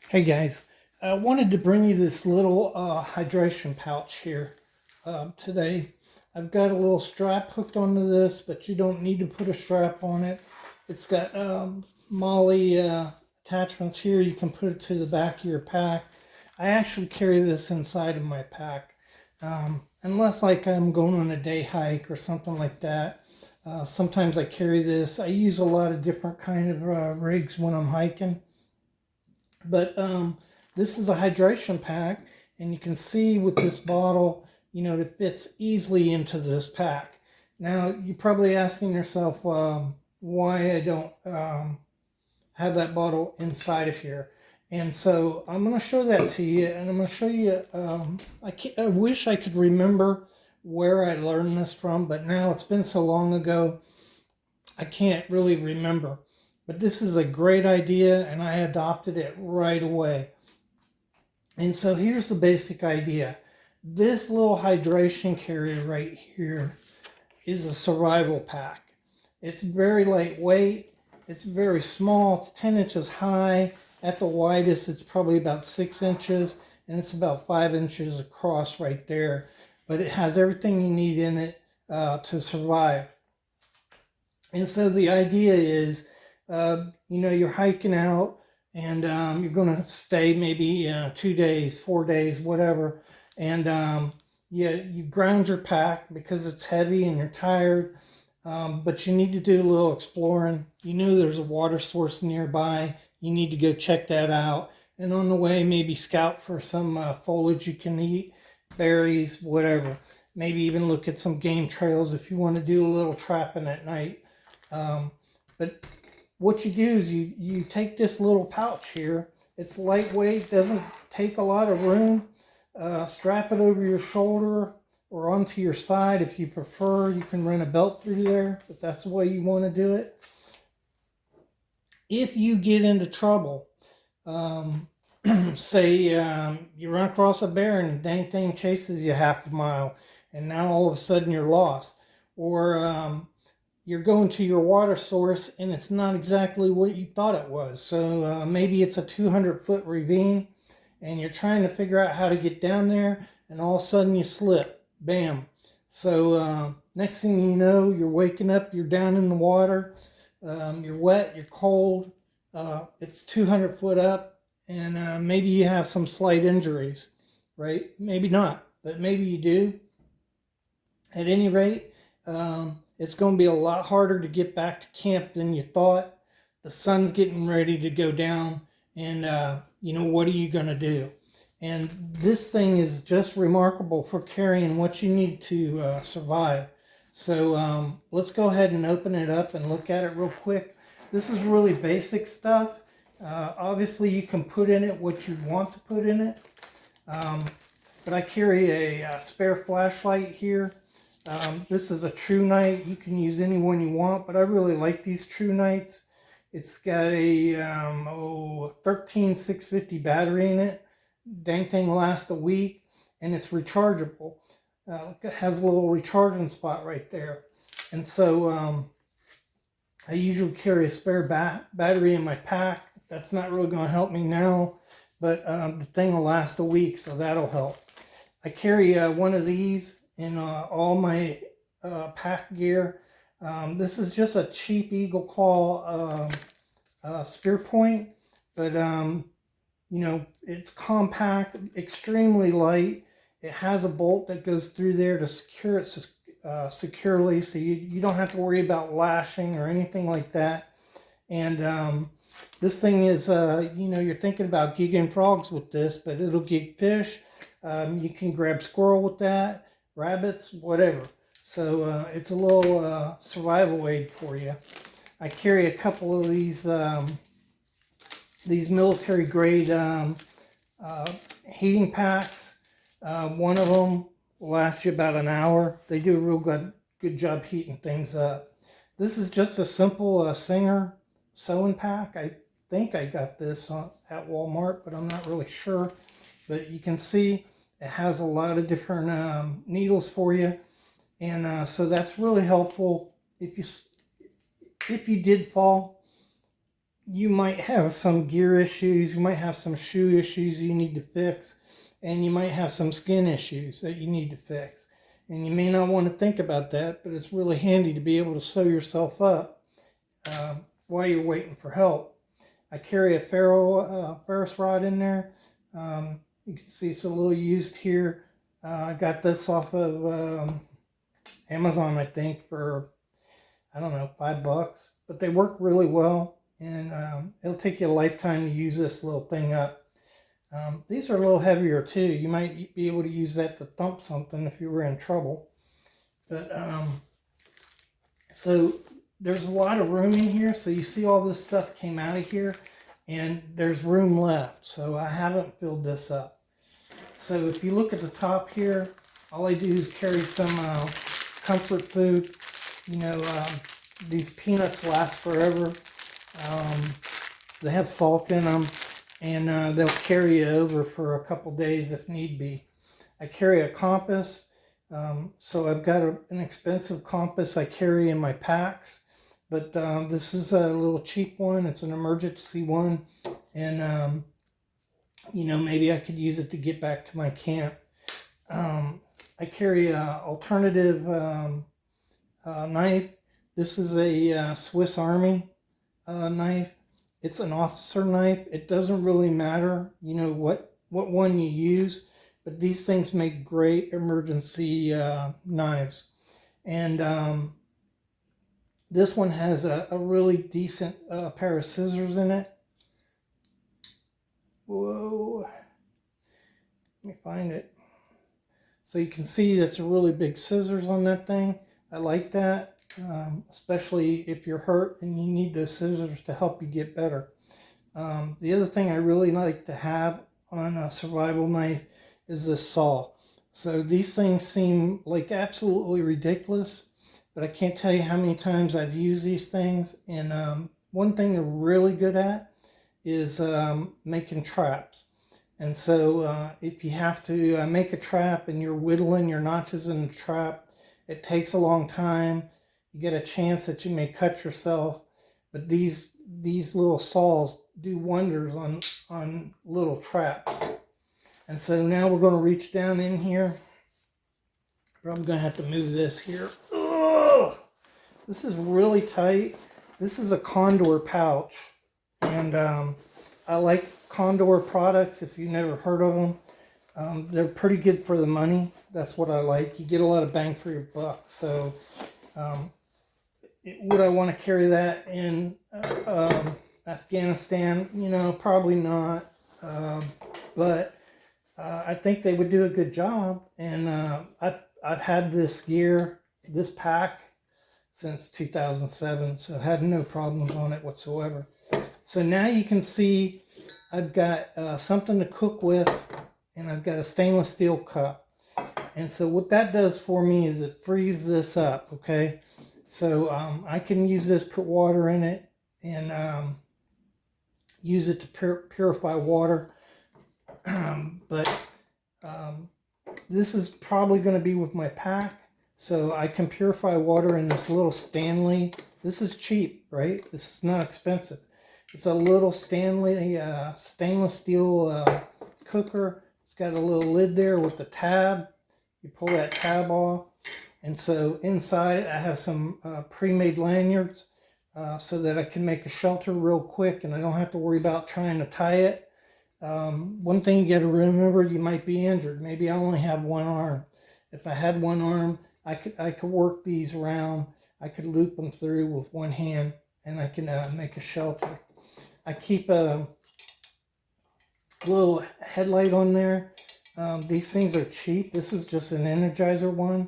Hey guys, I wanted to bring you this little hydration pouch here today. I've got a little strap hooked onto this, but you don't need to put a strap on it. It's got MOLLE attachments here. You can put it to the back of your pack. I actually carry this inside of my pack, unless like I'm going on a day hike or something like that. Sometimes I carry this. I use a lot of different kind of rigs when I'm hiking. But this is a hydration pack, and you can see with this bottle, it fits easily into this pack. Now, you're probably asking yourself why I don't have that bottle inside of here. And so I'm going to show that to you, and I'm going to show you. I wish I could remember where I learned this from, but now it's been so long ago, I can't really remember. But this is a great idea, and I adopted it right away. And so here's the basic idea. This little hydration carrier right here is a survival pack. It's very lightweight. It's very small. It's 10 inches high. At the widest, it's probably about 6 inches, and it's about 5 inches across right there. But it has everything you need in it to survive. And so the idea is, you're hiking out, and you're going to stay maybe 2 days, 4 days, whatever. And you ground your pack because it's heavy and you're tired. But you need to do a little exploring. You know there's a water source nearby. You need to go check that out. And on the way, maybe scout for some foliage you can eat, berries, whatever. Maybe even look at some game trails if you want to do a little trapping at night. But what you do is you take this little pouch here. It's lightweight, doesn't take a lot of room. Strap it over your shoulder or onto your side if you prefer. You can run a belt through there, but that's the way you want to do it. If you get into trouble, say you run across a bear and the dang thing chases you half a mile, and now all of a sudden you're lost, or you're going to your water source and it's not exactly what you thought it was. So maybe it's a 200-foot ravine and you're trying to figure out how to get down there, and all of a sudden you slip. Bam. So next thing you know, you're waking up, you're down in the water, you're wet, you're cold, it's 200 foot up, and maybe you have some slight injuries, right? Maybe not, but maybe you do. At any rate, it's going to be a lot harder to get back to camp than you thought. The sun's getting ready to go down, and what are you going to do? And this thing is just remarkable for carrying what you need to survive. So let's go ahead and open it up and look at it real quick. This is really basic stuff. Obviously, you can put in it what you want to put in it. But I carry a spare flashlight here. This is a True Night. You can use any one you want, but I really like these True Nights. It's got a 13650 battery in it. Dang thing lasts a week, and it's rechargeable. It has a little recharging spot right there. And so I usually carry a spare battery in my pack. That's not really going to help me now, but the thing will last a week, so that'll help. I carry one of these in all my pack gear. This is just a cheap Eagle Claw spear point, but it's compact, extremely light. It has a bolt that goes through there to secure it securely, so you don't have to worry about lashing or anything like that. And this thing is, you're thinking about gigging frogs with this, but it'll gig fish. You can grab squirrel with that, rabbits, whatever. So it's a little survival aid for you. I carry a couple of these military grade heating packs. One of them will last you about an hour. They do a real good job heating things up. This is just a simple Singer sewing pack. I think I got this at Walmart, but I'm not really sure. But you can see it has a lot of different needles for you, and so that's really helpful if you did fall. you might have some gear issues, you might have some shoe issues you need to fix, and you might have some skin issues that you need to fix. And you may not want to think about that, but it's really handy to be able to sew yourself up while you're waiting for help. I carry a Ferris rod in there. You can see it's a little used here. I got this off of Amazon, I think, for, I don't know, $5. But they work really well, and it'll take you a lifetime to use this little thing up. These are a little heavier too. You might be able to use that to thump something if you were in trouble. But so there's a lot of room in here. So you see all this stuff came out of here, and there's room left. So I haven't filled this up. So if you look at the top here, all I do is carry some comfort food. You know, these peanuts last forever. They have salt in them, and they'll carry you over for a couple days if need be. I carry a compass. So I've got an expensive compass I carry in my packs, but this is a little cheap one. It's an emergency one, and you know, maybe I could use it to get back to my camp. I carry an alternative knife. This is a Swiss Army knife. It's an officer knife. It doesn't really matter, you know, what one you use, but these things make great emergency knives. And this one has a really decent pair of scissors in it. Whoa. Let me find it. So you can see that's a really big scissors on that thing. I like that. Especially if you're hurt and you need those scissors to help you get better. The other thing I really like to have on a survival knife is this saw. So these things seem like absolutely ridiculous, but I can't tell you how many times I've used these things. And one thing they're really good at is making traps. And so if you have to make a trap and you're whittling your notches in the trap, it takes a long time. You get a chance that you may cut yourself, but these little saws do wonders on little traps. And so now we're going to reach down in here. I'm going to have to move this here. Oh, this is really tight. This is a Condor pouch, and I like Condor products. If you've never heard of them, they're pretty good for the money. That's what I like. You get a lot of bang for your buck. So would I want to carry that in Afghanistan? You know, probably not. But I think they would do a good job. And I've had this gear, this pack, since 2007. So I had no problems on it whatsoever. So now you can see I've got something to cook with, and I've got a stainless steel cup. And so what that does for me is it frees this up, okay? So I can use this, put water in it, and use it to purify water. But this is probably going to be with my pack, so I can purify water in this little Stanley. This is cheap, right? This is not expensive. It's a little Stanley stainless steel cooker. It's got a little lid there with the tab. You pull that tab off. And so inside I have some pre-made lanyards so that I can make a shelter real quick and I don't have to worry about trying to tie it. One thing you got to remember, you might be injured. Maybe I only have one arm. If I had one arm, I could work these around. I could loop them through with one hand, and I can make a shelter. I keep a little headlight on there. These things are cheap. This is just an Energizer one,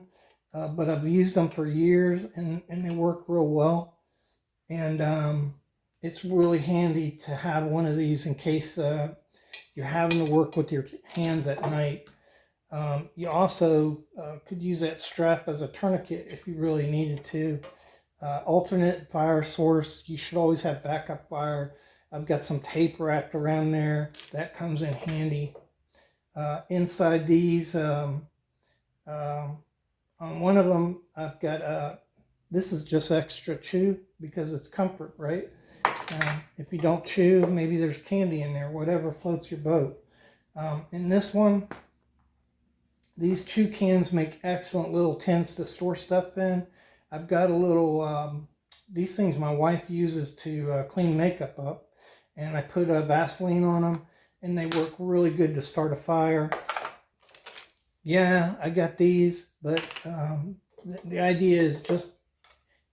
but I've used them for years, and they work real well. And it's really handy to have one of these in case you're having to work with your hands at night. You also could use that strap as a tourniquet if you really needed to. Alternate fire source. You should always have backup fire. I've got some tape wrapped around there. That comes in handy. Inside these, on one of them, I've got, this is just extra chew because it's comfort, right? If you don't chew, maybe there's candy in there, whatever floats your boat. In this one, these chew cans make excellent little tins to store stuff in. I've got a little, these things my wife uses to clean makeup up, and I put Vaseline on them, and they work really good to start a fire. Yeah, I got these, but the idea is just,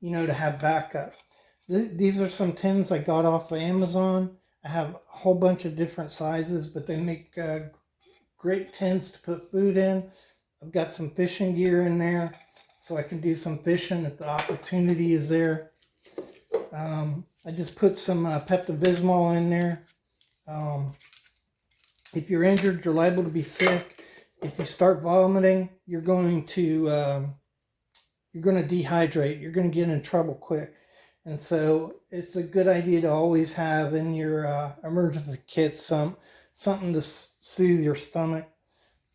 to have backup. These are some tins I got off of Amazon. I have a whole bunch of different sizes, but they make great tins to put food in. I've got some fishing gear in there, so I can do some fishing if the opportunity is there. I just put some Pepto-Bismol in there. If you're injured, you're liable to be sick. If you start vomiting, you're going to dehydrate. You're going to get in trouble quick. And so it's a good idea to always have in your emergency kit something to soothe your stomach.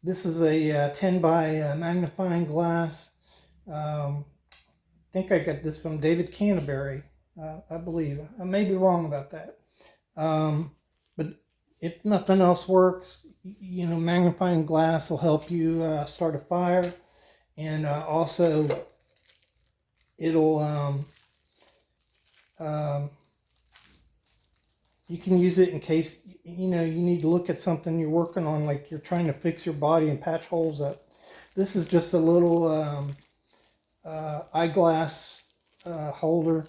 This is a 10 by magnifying glass. I think I got this from David Canterbury, I believe. I may be wrong about that. But if nothing else works, magnifying glass will help you start a fire. And also, it'll... you can use it in case, you need to look at something you're working on, like you're trying to fix your body and patch holes up. This is just a little eyeglass holder.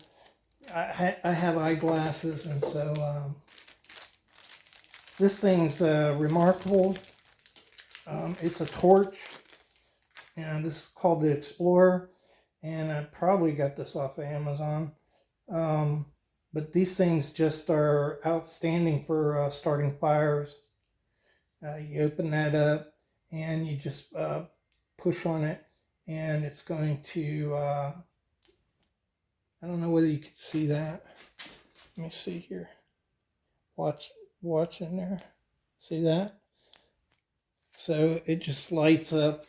I have eyeglasses, and so this thing's remarkable. It's a torch, and this is called the Explorer, and I probably got this off of Amazon. But these things just are outstanding for starting fires. You open that up and you just push on it, and it's going to, I don't know whether you can see that. Let me see here. Watch in there. See that? So it just lights up,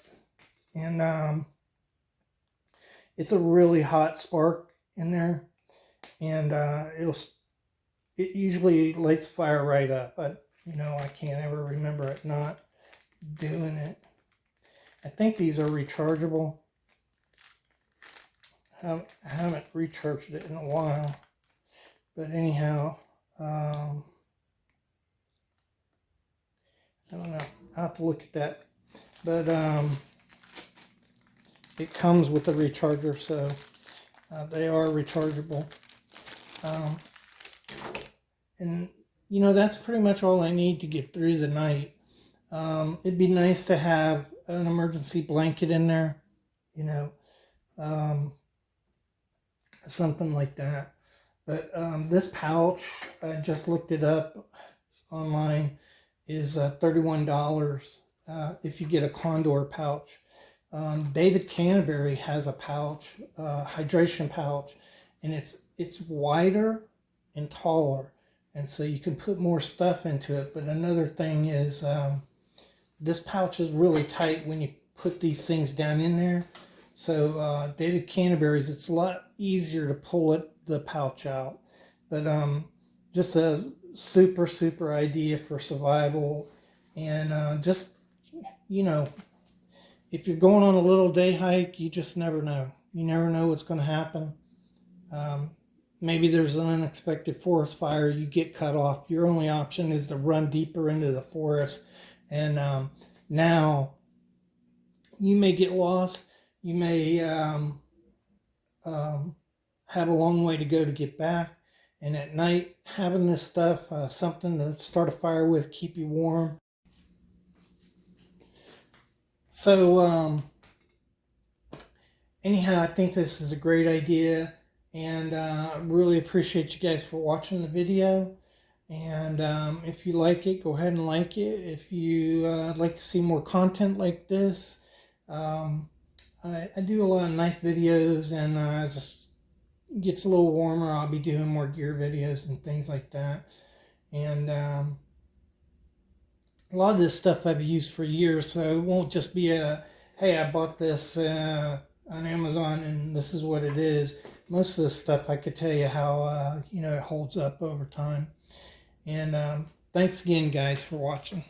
and it's a really hot spark in there. And it usually lights the fire right up. But I can't ever remember it not doing it. I think these are rechargeable. I haven't recharged it in a while. But anyhow, I don't know. I'll have to look at that. But it comes with a recharger, so they are rechargeable. And that's pretty much all I need to get through the night. It'd be nice to have an emergency blanket in there, something like that. But this pouch, I just looked it up online, is $31 if you get a Condor pouch. David Canterbury has a pouch, hydration pouch, and it's wider and taller, and so you can put more stuff into it. But another thing is this pouch is really tight when you put these things down in there. So David Canterbury's, it's a lot easier to pull the pouch out. But just a super idea for survival. And just, if you're going on a little day hike, you just never know. You never know what's going to happen. Maybe there's an unexpected forest fire, you get cut off. Your only option is to run deeper into the forest. And now you may get lost. You may have a long way to go to get back. And at night, having this stuff, something to start a fire with, keep you warm. So anyhow, I think this is a great idea. And I really appreciate you guys for watching the video. And if you like it, go ahead and like it. If you would like to see more content like this, I do a lot of knife videos, and as it gets a little warmer, I'll be doing more gear videos and things like that. And a lot of this stuff I've used for years, so it won't just be hey, I bought this on Amazon and this is what it is. most of the stuff I could tell you how, it holds up over time. And thanks again, guys, for watching.